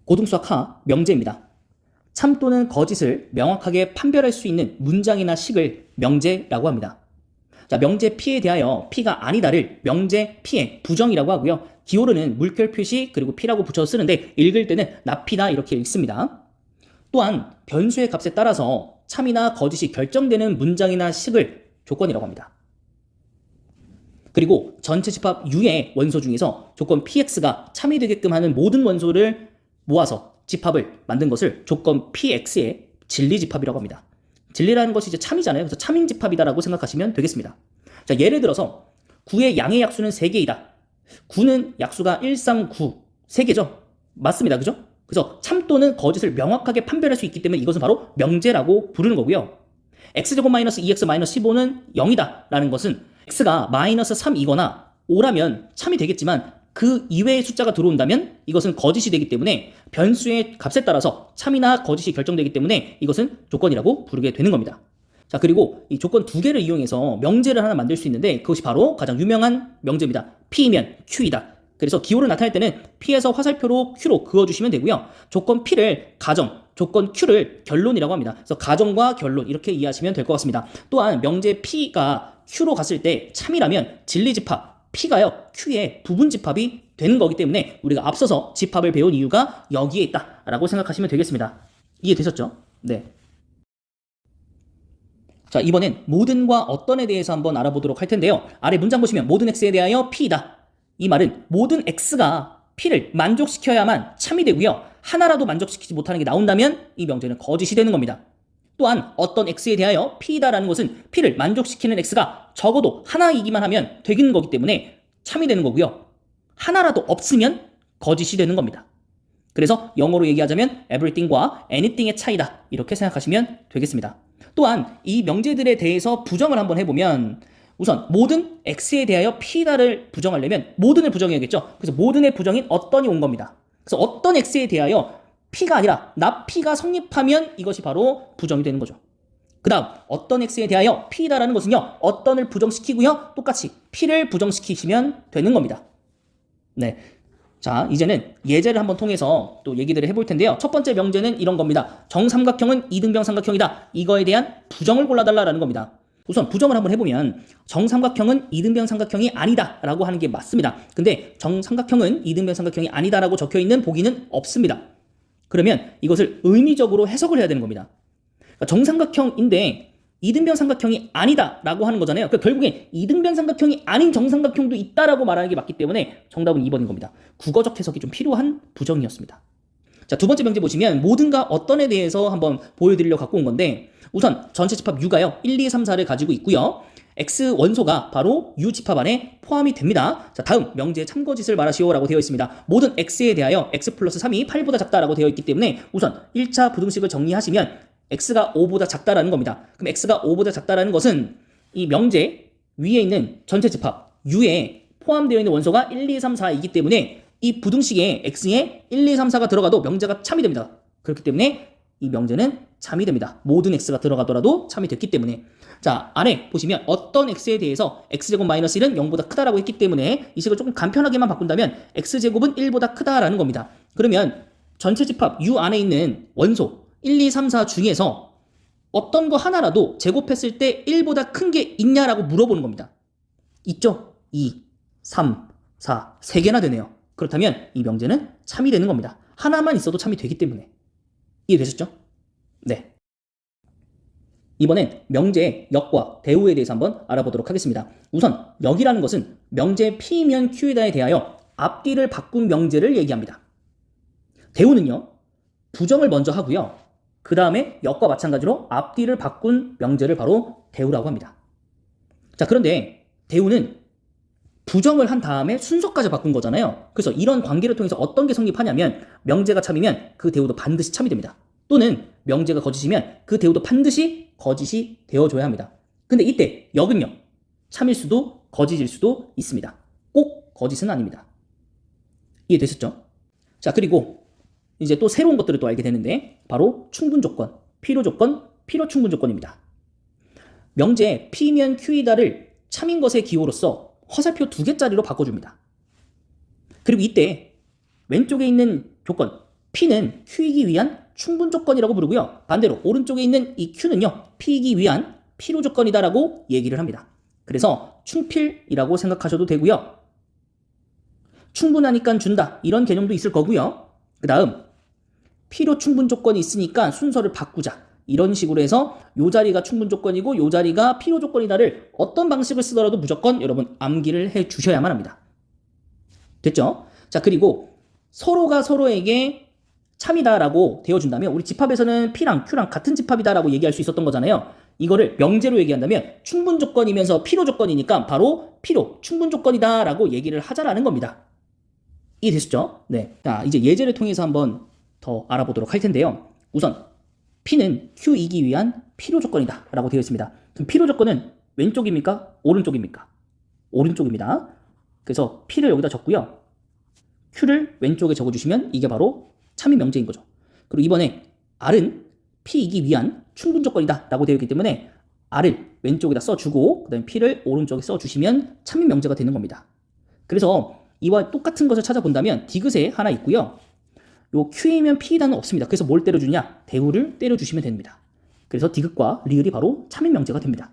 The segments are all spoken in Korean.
고등수학 하 명제입니다. 참 또는 거짓을 명확하게 판별할 수 있는 문장이나 식을 명제라고 합니다. 자, 명제 P에 대하여 P가 아니다를 명제 P의 부정이라고 하고요. 기호로는 물결 표시 그리고 P라고 붙여서 쓰는데 읽을 때는 나피다 이렇게 읽습니다. 또한 변수의 값에 따라서 참이나 거짓이 결정되는 문장이나 식을 조건이라고 합니다. 그리고 전체 집합 U의 원소 중에서 조건 PX가 참이 되게끔 하는 모든 원소를 모아서 집합을 만든 것을 조건 PX의 진리집합이라고 합니다. 진리라는 것이 이제 참이잖아요. 그래서 참인 집합이다라고 생각하시면 되겠습니다. 자, 예를 들어서 9의 양의 약수는 3개이다. 9는 약수가 1, 3, 9, 3개죠? 맞습니다. 그죠? 그래서 참 또는 거짓을 명확하게 판별할 수 있기 때문에 이것은 바로 명제라고 부르는 거고요. x제곱 마이너스 2x 마이너스 15는 0이다 라는 것은 x가 마이너스 3이거나 5라면 참이 되겠지만 그 이외의 숫자가 들어온다면 이것은 거짓이 되기 때문에 변수의 값에 따라서 참이나 거짓이 결정되기 때문에 이것은 조건이라고 부르게 되는 겁니다. 자, 그리고 이 조건 두 개를 이용해서 명제를 하나 만들 수 있는데 그것이 바로 가장 유명한 명제입니다. P이면 Q이다. 그래서 기호를 나타낼 때는 P에서 화살표로 Q로 그어주시면 되고요. 조건 P를 가정, 조건 Q를 결론이라고 합니다. 그래서 가정과 결론 이렇게 이해하시면 될 것 같습니다. 또한 명제 P가 Q로 갔을 때 참이라면 진리집합 P가요 Q의 부분집합이 되는 거기 때문에 우리가 앞서서 집합을 배운 이유가 여기에 있다라고 생각하시면 되겠습니다. 이해되셨죠? 네. 자, 이번엔 모든과 어떤에 대해서 한번 알아보도록 할 텐데요. 아래 문장 보시면 모든 x에 대하여 P이다. 이 말은 모든 x가 P를 만족시켜야만 참이 되고요. 하나라도 만족시키지 못하는 게 나온다면 이 명제는 거짓이 되는 겁니다. 또한 어떤 x에 대하여 P이다라는 것은 P를 만족시키는 x가 적어도 하나이기만 하면 되는 거기 때문에 참이 되는 거고요. 하나라도 없으면 거짓이 되는 겁니다. 그래서 영어로 얘기하자면 everything과 anything의 차이다 이렇게 생각하시면 되겠습니다. 또한 이 명제들에 대해서 부정을 한번 해보면 우선 모든 x에 대하여 P다를 부정하려면 모든을 부정해야겠죠. 그래서 모든의 부정인 어떤이 온 겁니다. 그래서 어떤 x에 대하여 P가 아니라 나 P가 성립하면 이것이 바로 부정이 되는 거죠. 그 다음 어떤 x에 대하여 P다라는 것은요 어떤을 부정시키고요 똑같이 P를 부정시키시면 되는 겁니다. 네. 자, 이제는 예제를 한번 통해서 또 얘기들을 해볼 텐데요. 첫 번째 명제는 이런 겁니다. 정삼각형은 이등변 삼각형이다. 이거에 대한 부정을 골라달라는 겁니다. 우선 부정을 한번 해보면 정삼각형은 이등변 삼각형이 아니다 라고 하는 게 맞습니다. 근데 정삼각형은 이등변 삼각형이 아니다 라고 적혀있는 보기는 없습니다. 그러면 이것을 의미적으로 해석을 해야 되는 겁니다. 그러니까 정삼각형인데 이등변 삼각형이 아니다 라고 하는 거잖아요. 그러니까 결국에 이등변 삼각형이 아닌 정삼각형도 있다라고 말하는 게 맞기 때문에 정답은 2번인 겁니다. 국어적 해석이 좀 필요한 부정이었습니다. 자, 두 번째 명제 보시면 모든가 어떤에 대해서 한번 보여드리려고 갖고 온 건데 우선 전체 집합 U가요 1, 2, 3, 4를 가지고 있고요. X 원소가 바로 U 집합 안에 포함이 됩니다. 자, 다음 명제 참거짓을 말하시오 라고 되어 있습니다. 모든 X에 대하여 X 플러스 3이 8보다 작다라고 되어 있기 때문에 우선 1차 부등식을 정리하시면 x가 5보다 작다라는 겁니다. 그럼 x가 5보다 작다라는 것은 이 명제 위에 있는 전체 집합 U에 포함되어 있는 원소가 1, 2, 3, 4이기 때문에 이 부등식에 x에 1, 2, 3, 4가 들어가도 명제가 참이 됩니다. 그렇기 때문에 이 명제는 참이 됩니다. 모든 x가 들어가더라도 참이 됐기 때문에. 자, 아래 보시면 어떤 x에 대해서 x제곱 마이너스 1은 0보다 크다라고 했기 때문에 이 식을 조금 간편하게만 바꾼다면 x제곱은 1보다 크다라는 겁니다. 그러면 전체 집합 U 안에 있는 원소 1, 2, 3, 4 중에서 어떤 거 하나라도 제곱했을 때 1보다 큰 게 있냐라고 물어보는 겁니다. 있죠? 2, 3, 4, 3개나 되네요. 그렇다면 이 명제는 참이 되는 겁니다. 하나만 있어도 참이 되기 때문에. 이해되셨죠? 네. 이번엔 명제의 역과 대우에 대해서 한번 알아보도록 하겠습니다. 우선 역이라는 것은 명제 P면 Q에다에 대하여 앞뒤를 바꾼 명제를 얘기합니다. 대우는요. 부정을 먼저 하고요. 그 다음에 역과 마찬가지로 앞뒤를 바꾼 명제를 바로 대우라고 합니다. 자, 그런데 대우는 부정을 한 다음에 순서까지 바꾼 거잖아요. 그래서 이런 관계를 통해서 어떤 게 성립하냐면 명제가 참이면 그 대우도 반드시 참이 됩니다. 또는 명제가 거짓이면 그 대우도 반드시 거짓이 되어줘야 합니다. 근데 이때 역은요. 참일 수도 거짓일 수도 있습니다. 꼭 거짓은 아닙니다. 이해되셨죠? 자, 그리고 이제 또 새로운 것들을 또 알게 되는데 바로 충분조건, 필요조건, 필요충분조건입니다. 명제 P면 Q이다를 참인 것의 기호로서 화살표 2개짜리로 바꿔줍니다. 그리고 이때 왼쪽에 있는 조건 P는 Q이기 위한 충분 조건이라고 부르고요. 반대로 오른쪽에 있는 이 Q는요. P이기 위한 필요 조건이다라고 얘기를 합니다. 그래서 충필이라고 생각하셔도 되고요. 충분하니까 준다. 이런 개념도 있을 거고요. 그 다음 필요 충분 조건이 있으니까 순서를 바꾸자. 이런 식으로 해서 요 자리가 충분 조건이고 요 자리가 필요 조건이다를 어떤 방식을 쓰더라도 무조건 여러분 암기를 해 주셔야만 합니다. 됐죠? 자, 그리고 서로가 서로에게 참이다라고 되어준다면 우리 집합에서는 P랑 Q랑 같은 집합이다라고 얘기할 수 있었던 거잖아요. 이거를 명제로 얘기한다면 충분 조건이면서 필요 조건이니까 바로 필요, 충분 조건이다라고 얘기를 하자라는 겁니다. 이해되셨죠? 네. 자, 이제 예제를 통해서 한번 더 알아보도록 할 텐데요. 우선 P는 Q이기 위한 필요 조건이다 라고 되어 있습니다. 그럼 필요 조건은 왼쪽입니까? 오른쪽입니까? 오른쪽입니다. 그래서 P를 여기다 적고요. Q를 왼쪽에 적어주시면 이게 바로 참이 명제인 거죠. 그리고 이번에 R은 P이기 위한 충분 조건이다 라고 되어 있기 때문에 R을 왼쪽에다 써주고 그 다음에 P를 오른쪽에 써주시면 참이 명제가 되는 겁니다. 그래서 이와 똑같은 것을 찾아본다면 디귿에 하나 있고요. 요 Q이면 P이다는 없습니다. 그래서 뭘 때려주냐? 대우를 때려주시면 됩니다. 그래서 디귿과 리을이 바로 참인 명제가 됩니다.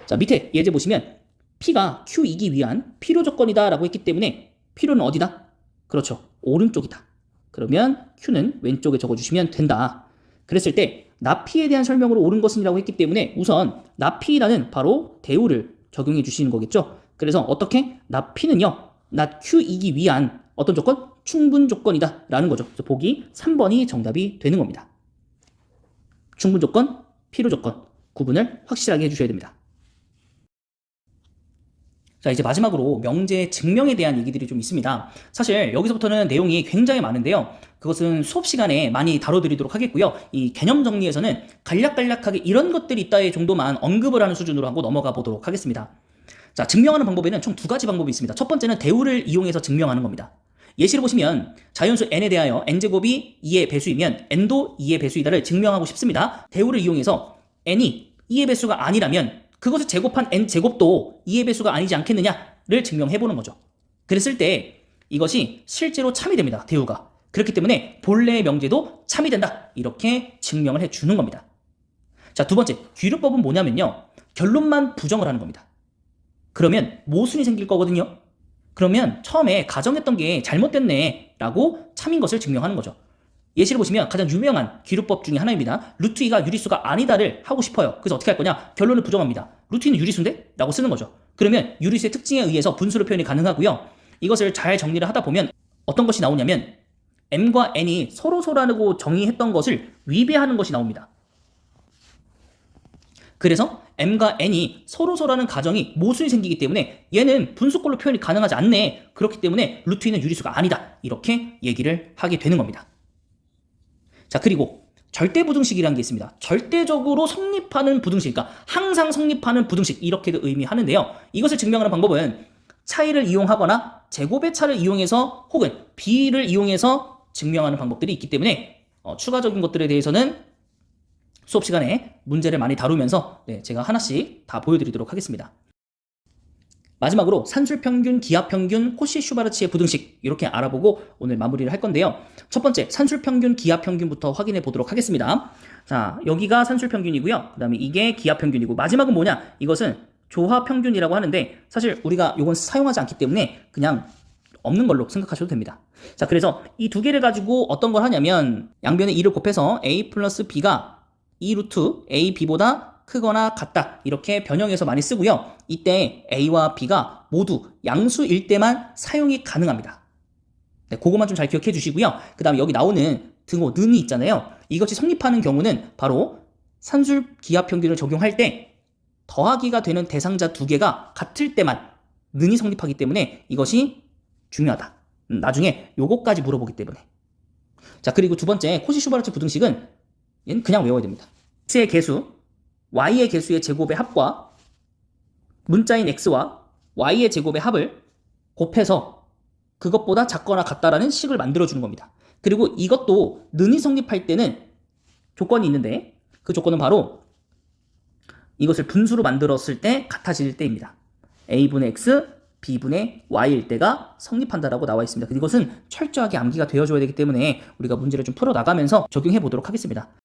자, 밑에 예제 보시면 P가 Q이기 위한 필요 조건이다 라고 했기 때문에 필요는 어디다? 그렇죠. 오른쪽이다. 그러면 Q는 왼쪽에 적어주시면 된다. 그랬을 때 나P에 대한 설명으로 옳은 것은 이라고 했기 때문에 우선 나P라는 바로 대우를 적용해 주시는 거겠죠. 그래서 어떻게? 나P는요. 나 Q이기 위한 어떤 조건? 충분 조건이다 라는 거죠. 그래서 보기 3번이 정답이 되는 겁니다. 충분 조건, 필요 조건 구분을 확실하게 해주셔야 됩니다. 자, 이제 마지막으로 명제 증명에 대한 얘기들이 좀 있습니다. 사실 여기서부터는 내용이 굉장히 많은데요. 그것은 수업 시간에 많이 다뤄드리도록 하겠고요. 이 개념 정리에서는 간략간략하게 이런 것들이 있다의 정도만 언급을 하는 수준으로 하고 넘어가 보도록 하겠습니다. 자, 증명하는 방법에는 총 두 가지 방법이 있습니다. 첫 번째는 대우를 이용해서 증명하는 겁니다. 예시를 보시면 자연수 n에 대하여 n제곱이 2의 배수이면 n도 2의 배수이다를 증명하고 싶습니다. 대우를 이용해서 n이 2의 배수가 아니라면 그것을 제곱한 n제곱도 2의 배수가 아니지 않겠느냐를 증명해보는 거죠. 그랬을 때 이것이 실제로 참이 됩니다. 대우가. 그렇기 때문에 본래의 명제도 참이 된다. 이렇게 증명을 해주는 겁니다. 자, 두 번째 귀류법은 뭐냐면요. 결론만 부정을 하는 겁니다. 그러면 모순이 생길 거거든요. 그러면 처음에 가정했던 게 잘못됐네 라고 참인 것을 증명하는 거죠. 예시를 보시면 가장 유명한 귀류법 중에 하나입니다. 루트 2가 유리수가 아니다를 하고 싶어요. 그래서 어떻게 할 거냐? 결론을 부정합니다. 루트 2는 유리수인데? 라고 쓰는 거죠. 그러면 유리수의 특징에 의해서 분수로 표현이 가능하고요. 이것을 잘 정리를 하다 보면 어떤 것이 나오냐면 m과 n이 서로서라고 정의했던 것을 위배하는 것이 나옵니다. 그래서 m과 n이 서로서라는 가정이 모순이 생기기 때문에 얘는 분수꼴로 표현이 가능하지 않네. 그렇기 때문에 루트 2는 유리수가 아니다. 이렇게 얘기를 하게 되는 겁니다. 자, 그리고 절대부등식이라는 게 있습니다. 절대적으로 성립하는 부등식, 그러니까 항상 성립하는 부등식 이렇게도 의미하는데요. 이것을 증명하는 방법은 차이를 이용하거나 제곱의 차를 이용해서 혹은 비를 이용해서 증명하는 방법들이 있기 때문에 추가적인 것들에 대해서는 수업 시간에 문제를 많이 다루면서 제가 하나씩 다 보여드리도록 하겠습니다. 마지막으로 산술평균, 기하평균, 코시-슈바르츠의 부등식 이렇게 알아보고 오늘 마무리를 할 건데요. 첫 번째 산술평균, 기하평균부터 확인해 보도록 하겠습니다. 자, 여기가 산술평균이고요. 그 다음에 이게 기하평균이고 마지막은 뭐냐? 이것은 조화평균이라고 하는데 사실 우리가 이건 사용하지 않기 때문에 그냥 없는 걸로 생각하셔도 됩니다. 자, 그래서 이 두 개를 가지고 어떤 걸 하냐면 양변에 2를 곱해서 a 플러스 b가 2 루트 a, b보다 크거나 같다 이렇게 변형해서 많이 쓰고요. 이때 a와 b가 모두 양수일 때만 사용이 가능합니다. 네, 그것만 좀 잘 기억해 주시고요. 그 다음에 여기 나오는 등호, 능이 있잖아요. 이것이 성립하는 경우는 바로 산술 기하평균을 적용할 때 더하기가 되는 대상자 두 개가 같을 때만 능이 성립하기 때문에 이것이 중요하다. 나중에 요거까지 물어보기 때문에. 자, 그리고 두 번째 코시-슈바르츠 부등식은 얘는 그냥 외워야 됩니다. x의 개수, y의 개수의 제곱의 합과 문자인 x와 y의 제곱의 합을 곱해서 그것보다 작거나 같다라는 식을 만들어주는 겁니다. 그리고 이것도 능이 성립할 때는 조건이 있는데 그 조건은 바로 이것을 분수로 만들었을 때 같아질 때입니다. a분의 x, b분의 y일 때가 성립한다라고 나와 있습니다. 이것은 철저하게 암기가 되어줘야 되기 때문에 우리가 문제를 좀 풀어나가면서 적용해 보도록 하겠습니다.